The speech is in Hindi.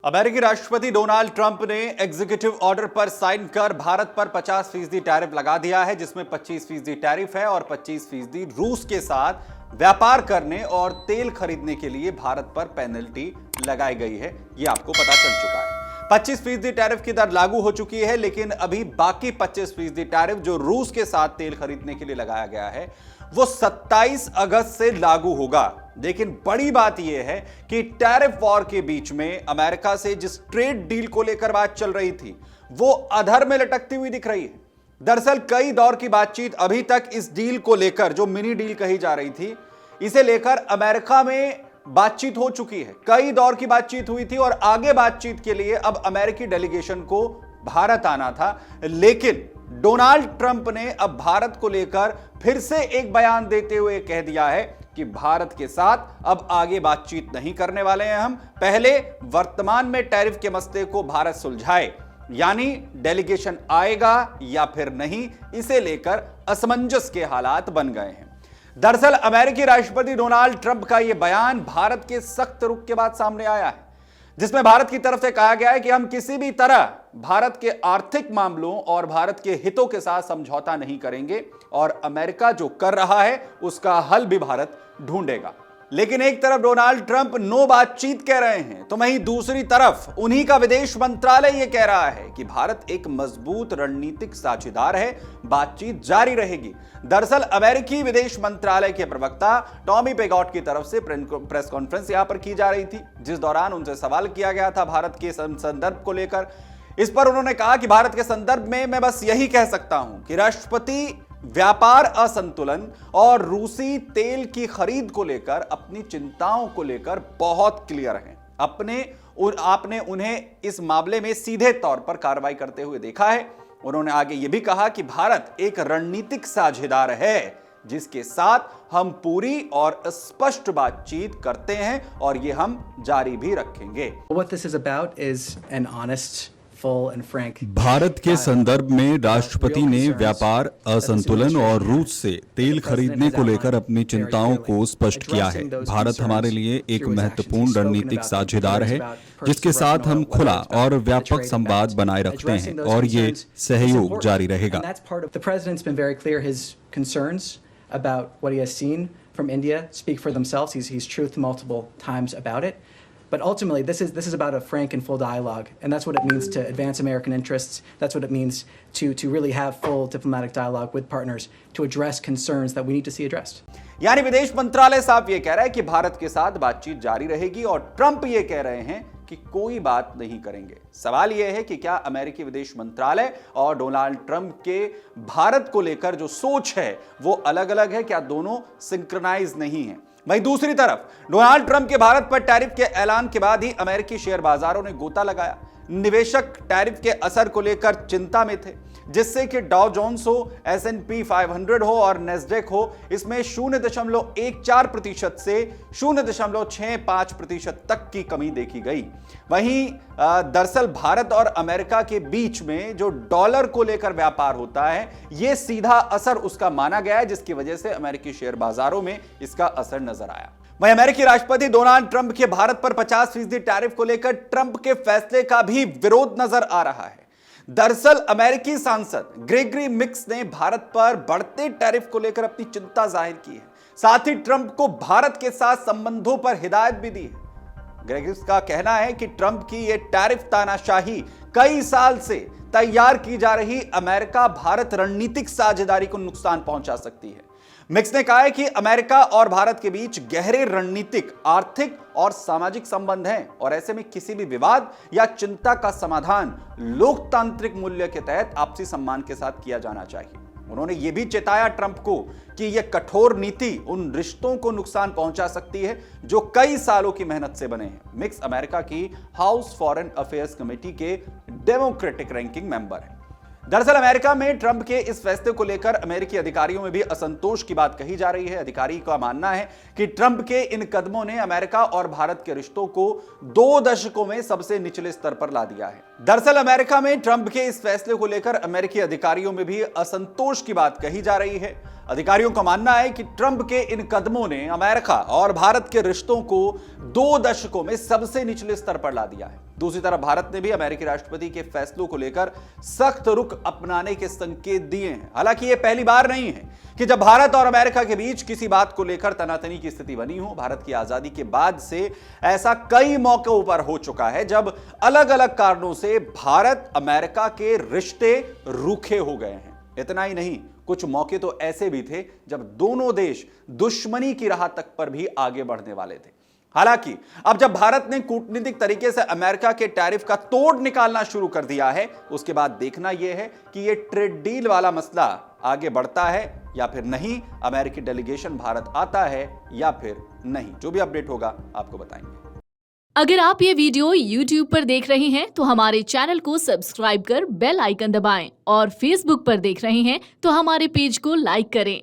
अमेरिकी राष्ट्रपति डोनाल्ड ट्रंप ने एग्जीक्यूटिव ऑर्डर पर साइन कर भारत पर 50% टैरिफ लगा दिया है, जिसमें 25% टैरिफ है और 25% रूस के साथ व्यापार करने और तेल खरीदने के लिए भारत पर पेनल्टी लगाई गई है। यह आपको पता चल चुका है। 25% टैरिफ की दर लागू हो चुकी है, लेकिन अभी बाकी 25% टैरिफ जो रूस के साथ तेल खरीदने के लिए लगाया गया है वो 27 अगस्त से लागू होगा। लेकिन बड़ी बात यह है कि टैरिफ वॉर के बीच में अमेरिका से जिस ट्रेड डील को लेकर बात चल रही थी वो अधर में लटकती हुई दिख रही है। दरअसल कई दौर की बातचीत अभी तक इस डील को लेकर, जो मिनी डील कही जा रही थी, इसे लेकर अमेरिका में बातचीत हो चुकी है। कई दौर की बातचीत हुई थी और आगे बातचीत के लिए अब अमेरिकी डेलीगेशन को भारत आना था, लेकिन डोनाल्ड ट्रंप ने अब भारत को लेकर फिर से एक बयान देते हुए कह दिया है कि भारत के साथ अब आगे बातचीत नहीं करने वाले हैं। हम पहले वर्तमान में टैरिफ के मसले को भारत सुलझाए, यानी डेलीगेशन आएगा या फिर नहीं, इसे लेकर असमंजस के हालात बन गए हैं। दरअसल अमेरिकी राष्ट्रपति डोनाल्ड ट्रंप का यह बयान भारत के सख्त रुख के बाद सामने आया है, जिसमें भारत की तरफ से कहा गया है कि हम किसी भी तरह भारत के आर्थिक मामलों और भारत के हितों के साथ समझौता नहीं करेंगे और अमेरिका जो कर रहा है उसका हल भी भारत ढूंढेगा। लेकिन एक तरफ डोनाल्ड ट्रंप नो बातचीत कह रहे हैं, तो वहीं दूसरी तरफ उन्हीं का विदेश मंत्रालय यह कह रहा है कि भारत एक मजबूत रणनीतिक साझेदार है, बातचीत जारी रहेगी। दरअसल अमेरिकी विदेश मंत्रालय के प्रवक्ता टॉमी पेगॉट की तरफ से प्रेस कॉन्फ्रेंस यहां पर की जा रही थी, जिस दौरान उनसे सवाल किया गया था भारत के संदर्भ को लेकर। इस पर उन्होंने कहा कि भारत के संदर्भ में मैं बस यही कह सकता हूं कि राष्ट्रपति व्यापार असंतुलन और रूसी तेल की खरीद को लेकर अपनी चिंताओं को लेकर बहुत क्लियर हैं। आपने उन्हें इस मामले में सीधे तौर पर कार्रवाई करते हुए देखा है। उन्होंने आगे यह भी कहा कि भारत एक रणनीतिक साझेदार है जिसके साथ हम पूरी और स्पष्ट बातचीत करते हैं और ये हम जारी भी रखेंगे। What this is about is an honest, full and frank Bharat के संदर्भ में राष्ट्रपति ने व्यापार असंतुलन और रूस से तेल खरीदने को लेकर अपनी चिंताओं को स्पष्ट किया है। भारत हमारे लिए एक महत्वपूर्ण रणनीतिक साझेदार है जिसके साथ हम खुला और व्यापक संवाद बनाए रखते हैं और ये सहयोग जारी रहेगा। The president's been very clear. His concerns about what he has seen from India speak for themselves. He's truthed multiple times about it. But ultimately, this is about a frank and full dialogue, and that's what it means to advance American interests. That's what it means to really have full diplomatic dialogue with partners to address concerns that we need to see addressed. यानी विदेश मंत्रालय साफ ये कह रहा है कि भारत के साथ बातचीत जारी रहेगी और ट्रंप ये कह रहे हैं कि कोई बात नहीं करेंगे। सवाल यह है कि क्या अमेरिकी विदेश मंत्रालय और डोनाल्ड ट्रंप के भारत को लेकर जो सोच है वो अलग-अलग है, क्या दोनों सिंक्रोनाइज नहीं है? वहीं दूसरी तरफ डोनाल्ड ट्रंप के भारत पर टैरिफ के ऐलान के बाद ही अमेरिकी शेयर बाजारों ने गोता लगाया। निवेशक टैरिफ के असर को लेकर चिंता में थे, जिससे कि डाउ जोन्स हो, S&P 500 हो और नेस्डेक हो, इसमें 0.14% से 0.65% तक की कमी देखी गई। वहीं दरअसल भारत और अमेरिका के बीच में जो डॉलर को लेकर व्यापार होता है, यह सीधा असर उसका माना गया है, जिसकी वजह से अमेरिकी शेयर बाजारों में इसका असर नजर आया। वहीं अमेरिकी राष्ट्रपति डोनाल्ड ट्रंप के भारत पर 50% टैरिफ को लेकर ट्रंप के फैसले का भी विरोध नजर आ रहा है। दरअसल अमेरिकी सांसद ग्रेगरी मिक्स ने भारत पर बढ़ते टैरिफ को लेकर अपनी चिंता जाहिर की है, साथ ही ट्रंप को भारत के साथ संबंधों पर हिदायत भी दी है। ग्रेगरी का कहना है कि ट्रंप की यह टैरिफ तानाशाही कई साल से तैयार की जा रही अमेरिका भारत रणनीतिक साझेदारी को नुकसान पहुंचा सकती है। मिक्स ने कहा है कि अमेरिका और भारत के बीच गहरे रणनीतिक, आर्थिक और सामाजिक संबंध हैं और ऐसे में किसी भी विवाद या चिंता का समाधान लोकतांत्रिक मूल्य के तहत आपसी सम्मान के साथ किया जाना चाहिए। उन्होंने यह भी चेताया ट्रंप को कि यह कठोर नीति उन रिश्तों को नुकसान पहुंचा सकती है जो कई सालों की मेहनत से बने हैं। मिक्स अमेरिका की हाउस फॉरेन अफेयर्स कमेटी के डेमोक्रेटिक रैंकिंग मेंबर हैं। दरअसल अमेरिका में ट्रंप के इस फैसले को लेकर अमेरिकी अधिकारियों में भी असंतोष की बात कही जा रही है। अधिकारी का मानना है कि ट्रंप के इन कदमों ने अमेरिका और भारत के रिश्तों को 2 दशकों में सबसे निचले स्तर पर ला दिया है। दरअसल अमेरिका में ट्रंप के इस फैसले को लेकर अमेरिकी अधिकारियों में भी असंतोष की बात कही जा रही है। अधिकारियों का मानना है कि ट्रंप के इन कदमों ने अमेरिका और भारत के रिश्तों को 2 दशकों में सबसे निचले स्तर पर ला दिया है। दूसरी तरफ भारत ने भी अमेरिकी राष्ट्रपति के फैसलों को लेकर सख्त रुख अपनाने के संकेत दिए हैं। हालांकि यह पहली बार नहीं है कि जब भारत और अमेरिका के बीच किसी बात को लेकर तनातनी की स्थिति बनी हो। भारत की आजादी के बाद से ऐसा कई मौकों पर हो चुका है जब अलग अलग कारणों से भारत अमेरिका के रिश्ते रूखे हो गए हैं। इतना ही नहीं, कुछ मौके तो ऐसे भी थे जब दोनों देश दुश्मनी की राह तक पर भी आगे बढ़ने वाले थे। हालांकि अब जब भारत ने कूटनीतिक तरीके से अमेरिका के टैरिफ का तोड़ निकालना शुरू कर दिया है, उसके बाद देखना यह है कि यह ट्रेड डील वाला मसला आगे बढ़ता है या फिर नहीं, अमेरिकी डेलीगेशन भारत आता है या फिर नहीं। जो भी अपडेट होगा आपको बताएंगे। अगर आप ये वीडियो YouTube पर देख रहे हैं तो हमारे चैनल को सब्सक्राइब कर बेल आइकन दबाएं और Facebook पर देख रहे हैं तो हमारे पेज को लाइक करें।